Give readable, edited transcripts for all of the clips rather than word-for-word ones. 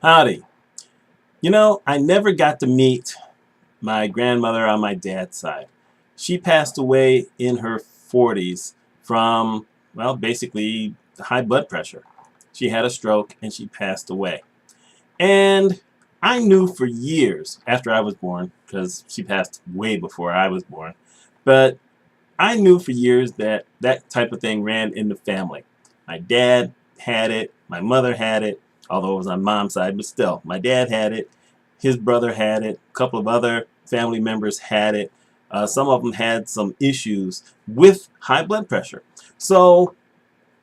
Howdy. I never got to meet my grandmother on my dad's side. She passed away in her 40s from, well, basically high blood pressure. She had a stroke and she passed away. And I knew for years after I was born, because she passed way before I was born, but I knew for years that that type of thing ran in the family. My dad had it, my mother had it, although it was on mom's side, but still, my dad had it, his brother had it, a couple of other family members had it. Some of them had some issues with high blood pressure. So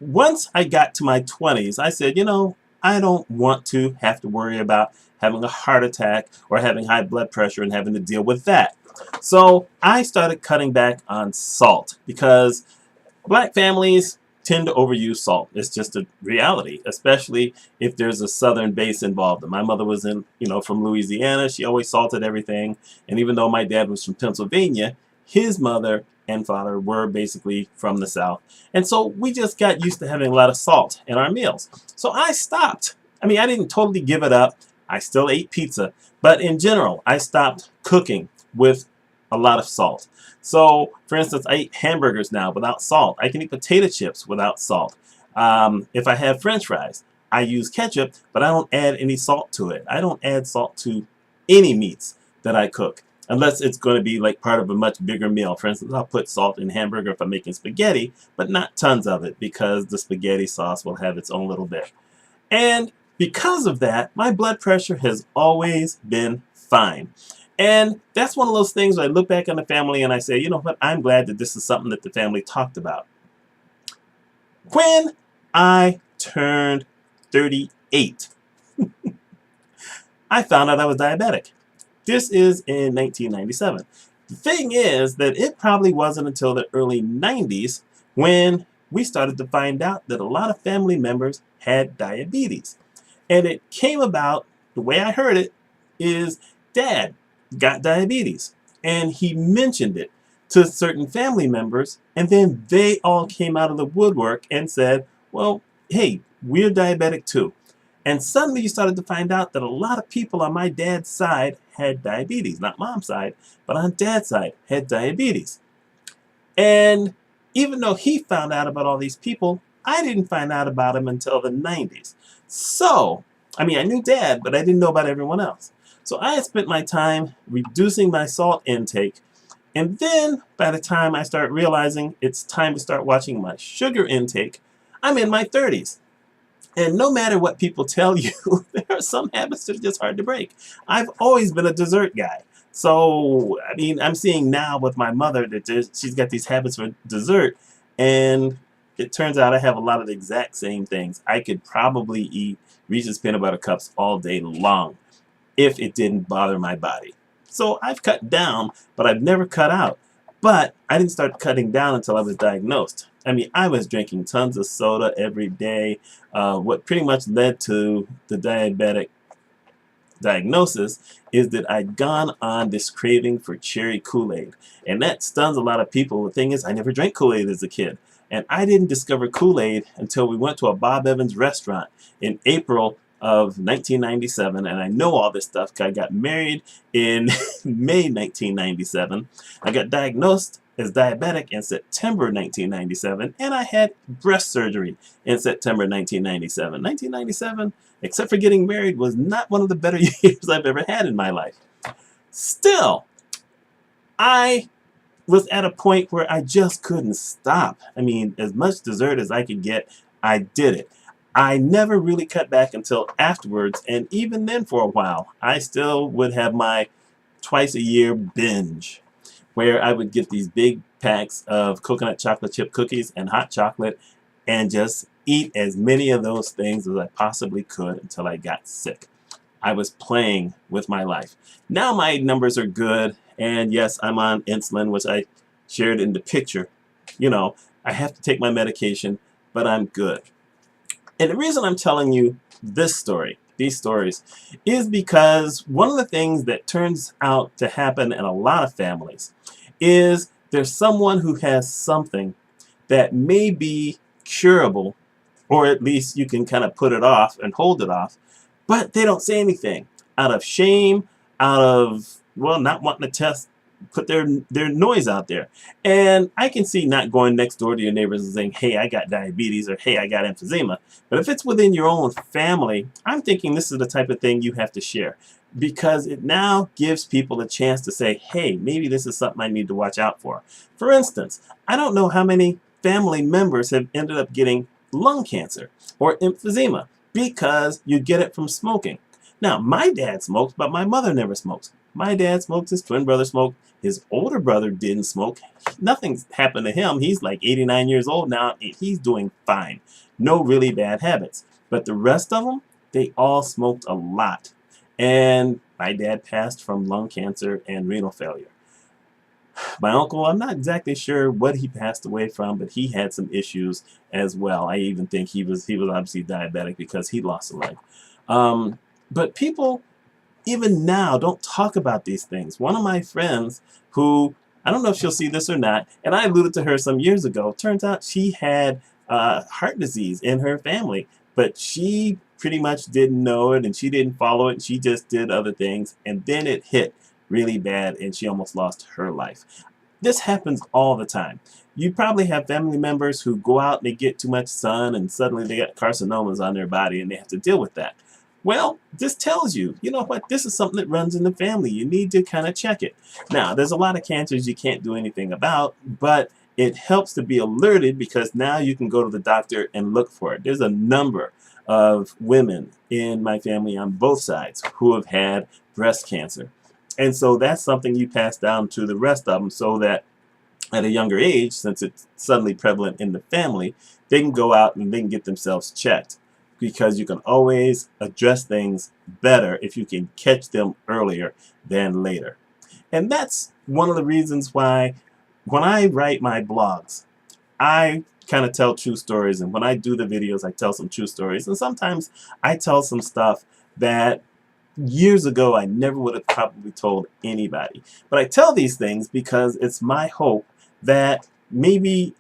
once I got to my 20s, I said, I don't want to have to worry about having a heart attack or having high blood pressure and having to deal with that. So I started cutting back on salt because black families tend to overuse salt. It's just a reality, especially if there's a southern base involved. And my mother was from Louisiana. She always salted everything. And even though my dad was from Pennsylvania, his mother and father were basically from the South. And so we just got used to having a lot of salt in our meals. So I stopped. I mean, I didn't totally give it up. I still ate pizza. But in general, I stopped cooking with a lot of salt. So, for instance, I eat hamburgers now without salt. I can eat potato chips without salt. If I have French fries, I use ketchup, but I don't add any salt to it. I don't add salt to any meats that I cook, unless it's going to be like part of a much bigger meal. For instance, I'll put salt in hamburger if I'm making spaghetti, but not tons of it because the spaghetti sauce will have its own little bit. And because of that, my blood pressure has always been fine. And that's one of those things where I look back on the family and I say, you know what, I'm glad that this is something that the family talked about. When I turned 38, I found out I was diabetic. This is in 1997. The thing is that it probably wasn't until the early 90s when we started to find out that a lot of family members had diabetes. And it came about, the way I heard it, is Dad got diabetes. And he mentioned it to certain family members, and then they all came out of the woodwork and said, well, hey, we're diabetic too. And suddenly you started to find out that a lot of people on my dad's side had diabetes. Not mom's side, but on dad's side had diabetes. And even though he found out about all these people, I didn't find out about them until the 90s. So, I mean, I knew Dad, but I didn't know about everyone else. So I had spent my time reducing my salt intake. And then by the time I start realizing it's time to start watching my sugar intake, I'm in my 30s. And no matter what people tell you, there are some habits that are just hard to break. I've always been a dessert guy. So, I mean, I'm seeing now with my mother that she's got these habits for dessert. And it turns out I have a lot of the exact same things. I could probably eat Reese's Peanut Butter Cups all day long if it didn't bother my body. So I've cut down, but I've never cut out. But I didn't start cutting down until I was diagnosed. I mean, I was drinking tons of soda every day. What pretty much led to the diabetic diagnosis is that I'd gone on this craving for cherry Kool-Aid. And that stuns a lot of people. The thing is, I never drank Kool-Aid as a kid. And I didn't discover Kool-Aid until we went to a Bob Evans restaurant in April of 1997, and I know all this stuff because I got married in May 1997. I got diagnosed as diabetic in September 1997, and I had breast surgery in September 1997. 1997, except for getting married, was not one of the better years I've ever had in my life. Still, I was at a point where I just couldn't stop. I mean, as much dessert as I could get, I did it. I never really cut back until afterwards, and even then for a while, I still would have my twice a year binge, where I would get these big packs of coconut chocolate chip cookies and hot chocolate and just eat as many of those things as I possibly could until I got sick. I was playing with my life. Now my numbers are good, and yes, I'm on insulin, which I shared in the picture. I have to take my medication, but I'm good. And the reason I'm telling you these stories, is because one of the things that turns out to happen in a lot of families is there's someone who has something that may be curable, or at least you can kind of put it off and hold it off, But they don't say anything out of shame, out of, well, not wanting to put their noise out there. And I can see not going next door to your neighbors and saying, hey, I got diabetes, or hey, I got emphysema. But if it's within your own family, I'm thinking this is the type of thing you have to share, because it now gives people a chance to say, hey, maybe this is something I need to watch out for. For instance, I don't know how many family members have ended up getting lung cancer or emphysema because you get it from smoking. Now, my dad smoked, but my mother never smoked. My dad smoked, his twin brother smoked, his older brother didn't smoke. Nothing's happened to him. He's like 89 years old now, and he's doing fine. No really bad habits. But the rest of them, they all smoked a lot. And my dad passed from lung cancer and renal failure. My uncle, I'm not exactly sure what he passed away from, but he had some issues as well. I even think he was obviously diabetic because he lost a leg. But people, even now, don't talk about these things. One of my friends who, I don't know if she'll see this or not, and I alluded to her some years ago, turns out she had heart disease in her family, but she pretty much didn't know it, and she didn't follow it, and she just did other things, and then it hit really bad, and she almost lost her life. This happens all the time. You probably have family members who go out and they get too much sun, and suddenly they got carcinomas on their body, and they have to deal with that. Well, this tells you, you know what, this is something that runs in the family. You need to kind of check it. Now, there's a lot of cancers you can't do anything about, but it helps to be alerted, because now you can go to the doctor and look for it. There's a number of women in my family on both sides who have had breast cancer. And so that's something you pass down to the rest of them, so that at a younger age, since it's suddenly prevalent in the family, they can go out and they can get themselves checked. Because you can always address things better if you can catch them earlier than later. And that's one of the reasons why when I write my blogs, I kind of tell true stories, and when I do the videos, I tell some true stories. And sometimes I tell some stuff that years ago I never would have probably told anybody. But I tell these things because it's my hope that maybe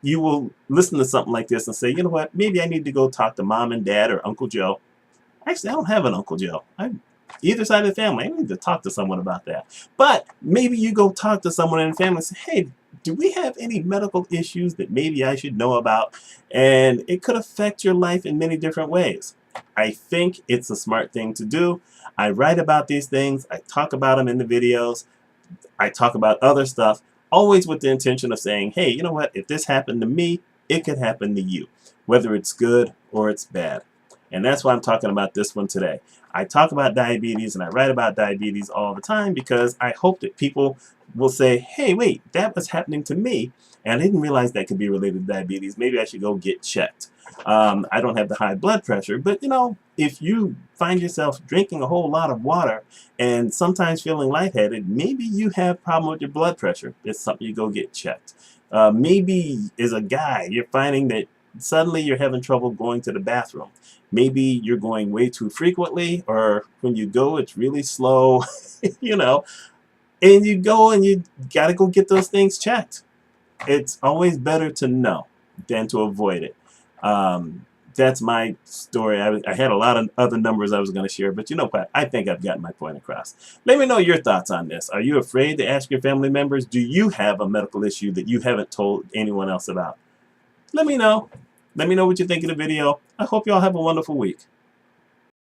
you will listen to something like this and say, you know what, maybe I need to go talk to mom and dad or Uncle Joe. Actually, I don't have an Uncle Joe. I'm either side of the family. I need to talk to someone about that. But maybe you go talk to someone in the family and say, hey, do we have any medical issues that maybe I should know about? And it could affect your life in many different ways. I think it's a smart thing to do. I write about these things. I talk about them in the videos. I talk about other stuff, always with the intention of saying, hey, you know what, if this happened to me, it could happen to you, whether it's good or it's bad. And that's why I'm talking about this one today. I talk about diabetes and I write about diabetes all the time because I hope that people will say, hey, wait, that was happening to me, and I didn't realize that could be related to diabetes. Maybe I should go get checked. I don't have the high blood pressure, but you know, if you find yourself drinking a whole lot of water and sometimes feeling lightheaded, maybe you have a problem with your blood pressure. It's something you go get checked. Maybe as a guy, you're finding that suddenly you're having trouble going to the bathroom. Maybe you're going way too frequently, or when you go, it's really slow, you know, and you go and you got to go get those things checked. It's always better to know than to avoid it. That's my story. I had a lot of other numbers I was going to share, but you know what? I think I've gotten my point across. Let me know your thoughts on this. Are you afraid to ask your family members? Do you have a medical issue that you haven't told anyone else about? Let me know. Let me know what you think of the video. I hope you all have a wonderful week.